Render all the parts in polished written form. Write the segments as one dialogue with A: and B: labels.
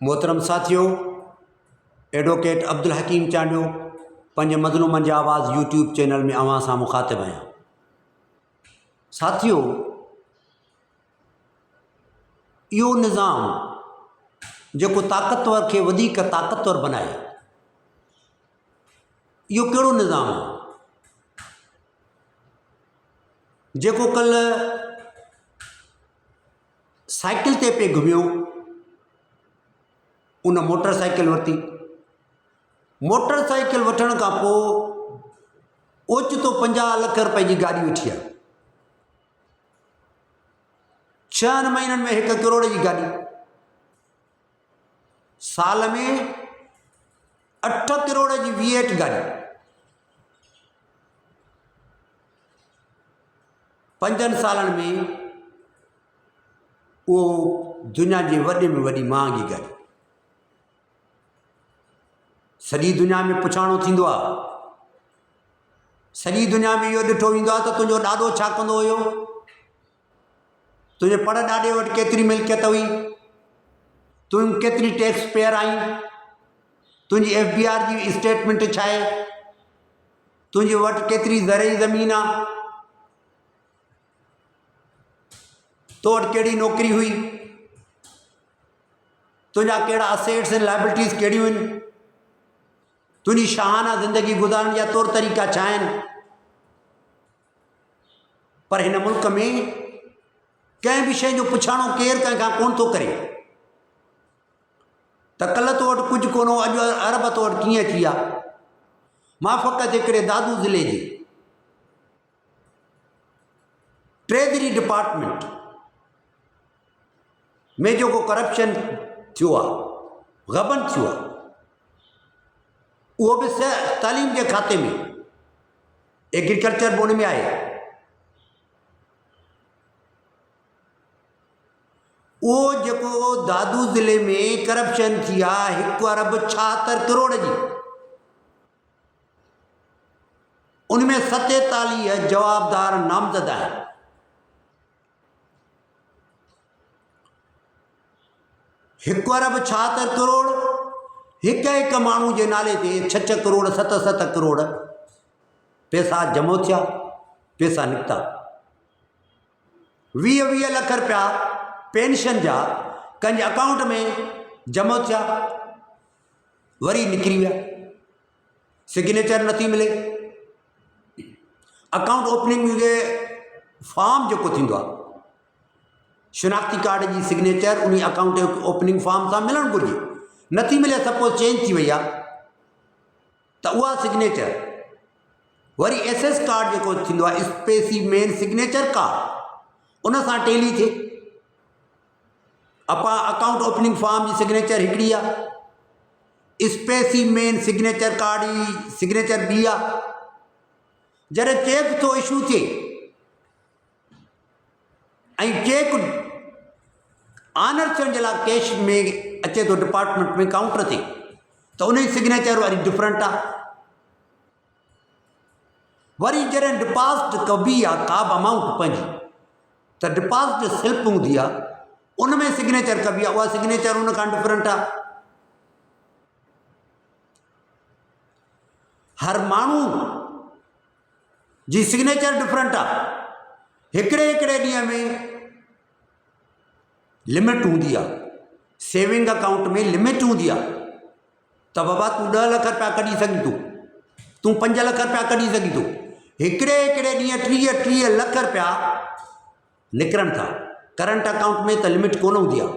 A: मोहतरम साथियों, एडवोकेट अब्दुल हकीम चांडियो पंज मज़लूमनि जी आवाज़ यूट्यूब चैनल में अवां सां मुखातिब आहियां। साथियों, इहो निज़ाम जेको ताक़तवर खे वधीक ताक़तवर बनाए, इहो कहिड़ो निज़ाम आहे जेको कल्ह साइकिल ते पे घुमियो, उन मोटरसाइकिल वरिती। मोटरसाइकिल वठण खां पोइ ओचितो 50 लख रुपए जी गाॾी वठी आहे। 6 महीननि में 1 करोड़ जी गाॾी, साल में 8 करोड़ जी V8 गाॾी, 5 सालनि में उहो दुनिया जी वॾे में वॾी महांगी गाॾी। सॼी दुनिया में पुछाणो थींदो आहे, सॼी दुनिया में इहो ॾिठो वेंदो आहे त तुंहिंजो ॾाॾो छा कंदो हुयो, तुंहिंजे पर ॾाॾे वटि केतिरी मिल्कियत हुई, तूं केतिरी टैक्स पेयर आहीं, तुंहिंजी FBR जी स्टेटमेंट छा आहे, तुंहिंजे वटि केतिरी ज़रई ज़मीन आहे, तो वटि कहिड़ी नौकिरी हुई, तुंहिंजा कहिड़ा असेट्स ऐं लाइबिलिटीज़ कहिड़ियूं आहिनि, तुंहिंजी शाहाना ज़िंदगी गुज़ारण जा तौर तरीक़ा छा आहिनि। पर हिन मुल्क में कंहिं बि शइ जो पुछाणो केरु कंहिंखां कोन थो करे त कल्ह तो वटि कुझु कोन हो, अॼु अरब तो वटि कीअं अची आहे। मां फ़क़ति हिकिड़े दादू ज़िले जे ट्रेजरी डिपार्टमेंट में जेको करप्शन थियो आहे, गबन थियो आहे, उहो बि तालीम के खाते में एग्रीकल्चर बोर्ड में आहे। उहो जेको दादू ज़िले में करप्शन थी आहे 1 अरब 76 करोड़ जी, उनमें 47 जवाबदार नामज़द आहिनि। हिकु अरब 76 करोड़ हिक माण्हू जे नाले ते 6 करोड़ 7 करोड़ पैसा जमो थिया, पैसा निकिता। 20 लख रुपया पेंशन जा कंहिंजे अकाउंट में जमो थिया, वरी निकिरी विया, सिग्नेचर नथी मिले। अकाउंट ओपनिंग जे फॉर्म जेको थींदो आहे, शिनाख्ती कार्ड जी सिग्नेचर उन अकाउंट ओपनिंग फॉर्म सां मिलणु घुरिजे, नथी मिले। सपोज चेंज थी वई आहे त उहा सिग्नेचर वरी SS कार्ड जेको थींदो आहे, स्पेसिमेन सिग्नेचर कार्ड, उन सां टेली थिए। अकाउंट ओपनिंग फॉर्म जी सिग्नेचर हिकिड़ी आहे, स्पेसिमेन सिग्नेचर कार्ड जी सिग्नेचर ॿी आहे। जॾहिं चेक थो इशू थिए ऐं चेक ऑनर थियण जे लाइ कैश में अचे थो डिपार्टमेंट में काउंटर ते, त उन जी सिग्नेचर वरी डिफरेंट आहे। वरी जॾहिं डिपॉज़िट कबी आहे का बि अमाउंट पंहिंजी, त डिपॉज़िट स्लिप हूंदी आहे, उन में सिग्नेचर कबी आहे, उहा सिग्नेचर उन खां डिफरेंट आहे। हर माण्हू जी सिग्नेचर डिफरेंट आहे। हिकिड़े ॾींहं में लिमिट हूंदी आहे, सेविंग अकाउंट में लिमिट हूंदी आहे त बाबा तूं 10 लख रुपया कढी सघीं थो, तूं 5 लख रुपया कढी सघीं थो। हिकिड़े ॾींहं 30 लख रुपया निकिरनि था। करंट अकाउंट में त लिमिट कोन हूंदी आहे,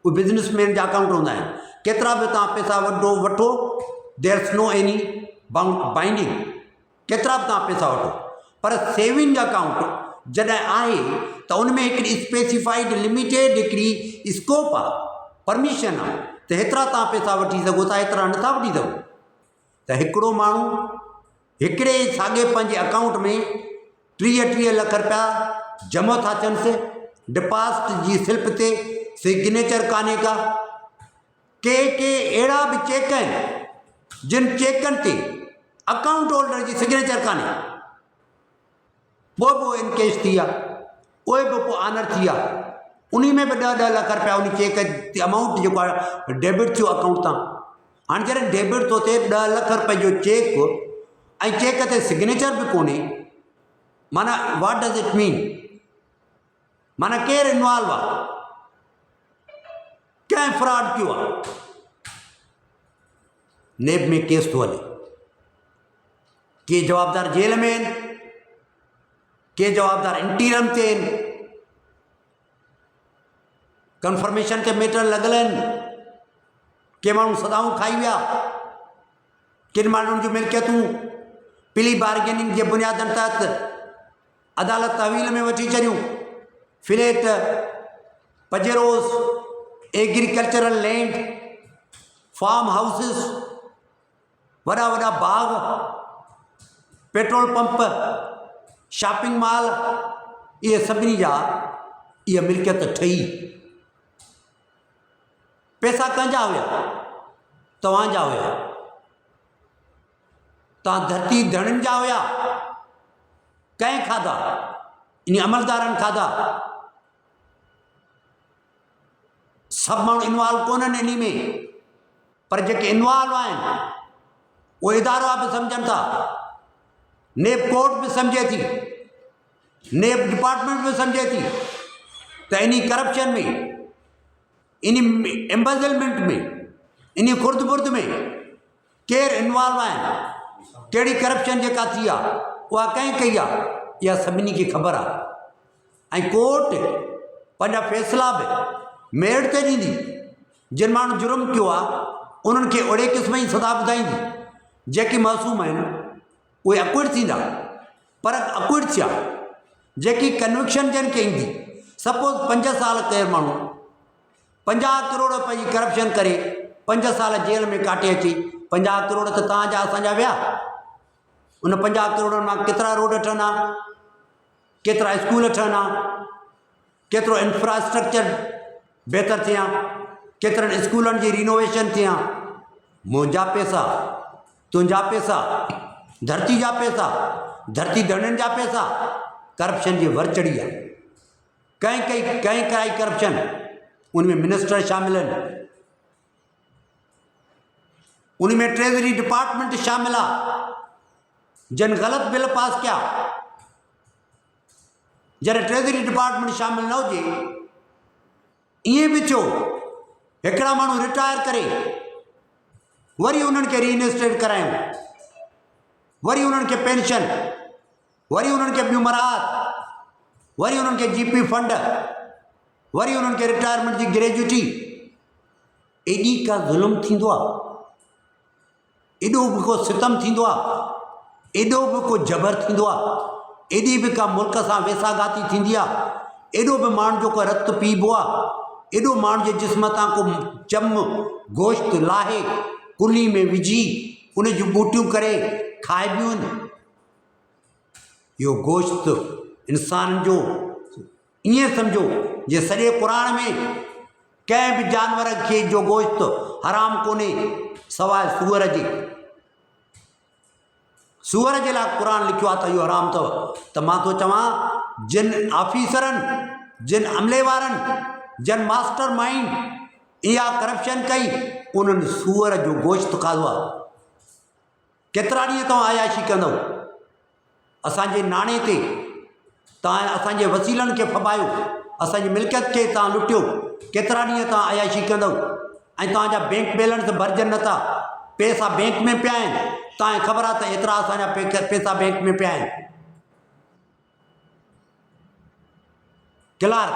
A: उहे बिज़नेसमैन जा अकाउंट हूंदा आहिनि। केतिरा बि तव्हां पैसा वठो, there is no any binding, केतिरा बि तव्हां पैसा वठो। पर सेविंग अकाउंट जॾहिं आहे त उन में हिकिड़ी स्पेसिफाइड लिमिटेड हिकिड़ी स्कोप आहे, परमिशन आहे त हेतिरा तव्हां पैसा वठी सघो था, हेतिरा नथा वठी सघो। त हिकिड़ो माण्हू हिकिड़े साॻे पंहिंजे अकाउंट में 30 लख रुपया जमा था थियनि, डिपॉज़िट जी स्लिप ते सिग्नेचर कान्हे का। के अहिड़ा बि चेक आहिनि जिन चेकनि ते अकाउंट होल्डर जी सिग्नेचर कान्हे, पोइ इनकेश थी आहे, उहे बि पोइ ऑनर थी आहे। उन्हीं में भी 10-10 लाख रुपया उन चेक अमाउंट जो डेबिट थो अकाउंट तां। हाँ जैसे डेबिट तो थे 10 लाख रुपए जो चेक ऐं चेक ते सिग्नेचर भी कोन्हे, माना व्हाट डज इट मीन? माना केरु इन्वॉल्व आहे, कंहिं फ्रॉड कियो आहे? नेब में केस थो हले, के जवाबदार जेल में आहिनि, के जवाबदार इंटीरियम ते आहिनि, कंफर्मेशन ते मैटर लॻल आहिनि, के माण्हू सदाऊं खाई विया, किन माण्हुनि जूं मिल्कियतूं प्ली बार्गेनिंग जे बुनियादनि तहत अदालत तहवील में वठी छॾियूं, flat, Pajeros, agricultural land, farm houses, वॾा वॾा बाग, पेट्रोल पंप, शॉपिंग मॉल, इहे सभिनी जा इहा मिल्कियत ठही। पैसा कंहिंजा हुया? तव्हांजा हुया। तव्हां धरती धणनि जा हुया, कंहिं खाधा? इन अमलदारनि खाधा। सभु माण्हू इन्वॉल्व कोन्हनि इन में, पर जेके इन्वॉल्व आहिनि उहे इदारा बि सम्झनि था, नेब कोर्ट बि सम्झे थी, नेब डिपार्टमेंट बि सम्झे थी त इन करप्शन में, इन एम्बेज़लमेंट में, इन खुर्द बुर्द में केरु इन्वॉल्व आहिनि, कहिड़ी करप्शन जेका थी आहे उहा कंहिं कई आहे, इहा सभिनी खे ख़बर आहे। ऐं कोर्ट पंहिंजा फ़ैसिला बि मेरिट ते ॾींदी। जिन माण्हू जुर्म कयो आहे उन्हनि खे ओहिड़े क़िस्म जी सज़ा ॿुधाईंदी। जेके मासूम आहिनि उहे अकुड़ थींदा, पर अकुड़ थिया। जेकी कन्विक्शन जिन खे ईंदी, सपोज़ 5 साल केरु माण्हू 50 करोड़ रुपए जी करप्शन करे 5 साल जेल में काटे अची, 50 करोड़ त तव्हांजा असांजा विया। उन 50 करोड़ मां केतिरा रोड ठहंदा, केतिरा स्कूल ठहंदा, केतिरो इंफ्रास्ट्रक्चर बहितर थिया, केतिरनि स्कूलनि जी रिनोवेशन थिया। मुंहिंजा पैसा, तुंहिंजा पैसा, धरती जा पैसा, धरती धणनि जा पैसा करप्शन जी वर चढ़ी आहे। कंहिं कराई करप्शन, उनमें मिनिस्टर शामिल आहिनि, उनमें ट्रेजरी डिपार्टमेंट शामिल आहे। जिन ग़लति बिल पास किया, जॾहिं ट्रेजरी डिपार्टमेंट शामिल न हुजे, ईअं बि थियो हिकिड़ा माण्हू रिटायर करे वरी उन्हनि खे रीइन्वेस्टेड करायूं, वरी उन्हनि खे पेंशन, वरी उन्हनि खे ॿियूं मराहत, वरी उन्हनि खे जीपी फंड, वरी उन्हनि खे रिटायरमेंट जी ग्रेजुटी। एॾी का ज़ुल्म थींदो आहे, एॾो बि को सितम थींदो आहे, एॾो बि को जबर थींदो आहे, एॾी बि का मुल्क सां वेसागाती थींदी आहे, एॾो बि माण्हू जो को रतु पीबो आहे, एॾो माण्हू जे जिस्म तां को चम गोश्त लाहे कुली में विझी उन जूं ॿूटियूं करे खाइबियूं आहिनि। इहो गोश्त इंसान जो ईअं सम्झो जे सॼे क़ुरान में कंहिं बि जानवर खे जो गोश्त हराम कोन्हे सवाइ सूअर जे। सूअर जे लाइ क़ुरान लिखियो आहे त इहो हराम अथव। त मां थो चवां, जिन ऑफिसरनि, जिन अमले वारनि, जिन मास्टर माइंड इहा करप्शन कई, उन्हनि सूअर जो गोश्त खाधो आहे। केतिरा ॾींहं तव्हां अयाशी कंदव? असांजे नाणे ते तव्हां असांजे वसीलनि खे फबायो, असांजी मिल्कियत खे तव्हां लुटियो। केतिरा ॾींहं तव्हां अयाशी कंदव? ऐं तव्हांजा बैंक बैलेंस भरिजनि नथा, पैसा बैंक में पिया आहिनि, तव्हांखे ख़बर आहे त एतिरा असांजा पैसा बैंक में पिया आहिनि। क्लार्क,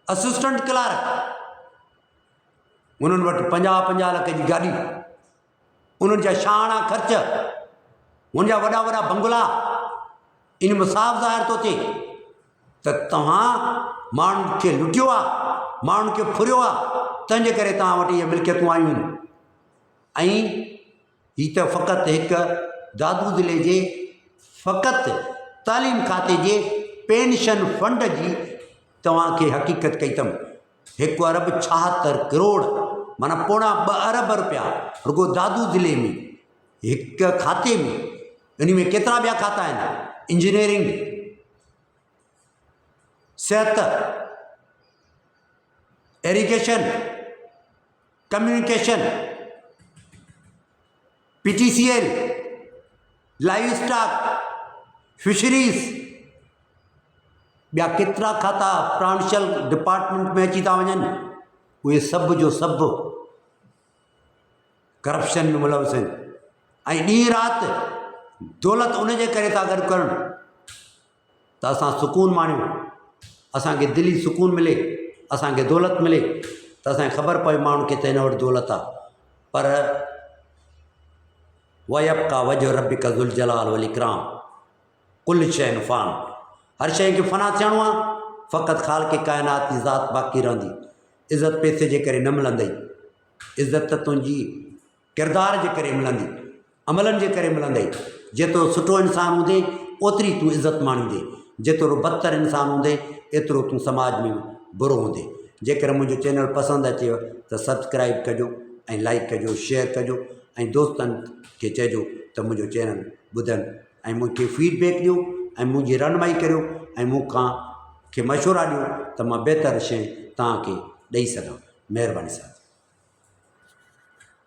A: असिस्टेंट क्लार्क, उन्हनि वटि 50-50 लख जी गाॾी, उन्हनि जा शाहाणा ख़र्च, उनजा वॾा वॾा बंगला। इन में साफ़ ज़ाहिर थो थिए त तव्हां माण्हुनि खे लुटियो आहे, माण्हुनि खे फुरियो आहे, तंहिंजे करे तव्हां वटि इहे मिल्कियतूं आयूं आहिनि। ऐं हीअ त फ़क़ति हिकु दादू ज़िले जे फ़क़ति तालीम खाते जे पेंशन फंड जी तव्हांखे हक़ीक़त कई अथमि। 1 अरब 76 करोड़, माना पौणा 2 अरब रुपया रुगो दादू ज़िले में हिकु खाते में। इन में केतिरा ॿिया खाता आहिनि, इंजीनियरिंग, सिहत, irrigation, communication, PTCL, live stock, fisheries, ॿिया केतिरा खाता प्रांशल डिपार्टमेंट में अची था वञनि, उहे सभु जो सभु करप्शन में मुलविस आहिनि। ऐं ॾींहुं राति दौलत उनजे करे था गॾु करणु त असां सुकून माणियूं, असांखे दिली सुकून मिले, असांखे दौलत मिले, त असांखे ख़बर पए माण्हुनि खे त हिन वटि दौलत आहे। पर वयबका वजह रब्बिका ज़ुल जलाल वल इकराम कुल शैइन फ़ान, हर शइ खे फ़ना थियणो आहे, फ़क़ति ख़ालिक़ काइनात जी ज़ात बाक़ी रहंदी। इज़त पैसे जे करे न मिलंदई, इज़त त तुंहिंजी किरदार जे करे मिलंदी, अमलनि जे करे मिलंदई। जेतिरो सुठो इंसानु हूंदे ओतिरी तूं इज़त माणींदे, जेतिरो बदतर इंसानु हूंदे एतिरो तूं समाज में बुरो हूंदे। जेकर मुंहिंजो चैनल पसंदि अचेव त सब्सक्राइब कजो ऐं लाइक कजो, शेयर कजो ऐं दोस्तनि खे चइजो त मुंहिंजो चैनल ॿुधनि ऐं मूंखे फीडबैक ॾियो ऐं मुंहिंजी रहनुमाई करियो ऐं मूंखां खे मशवरा ॾियो त मां बहितर शइ तव्हांखे ॾेई सघां। महिरबानी साहब।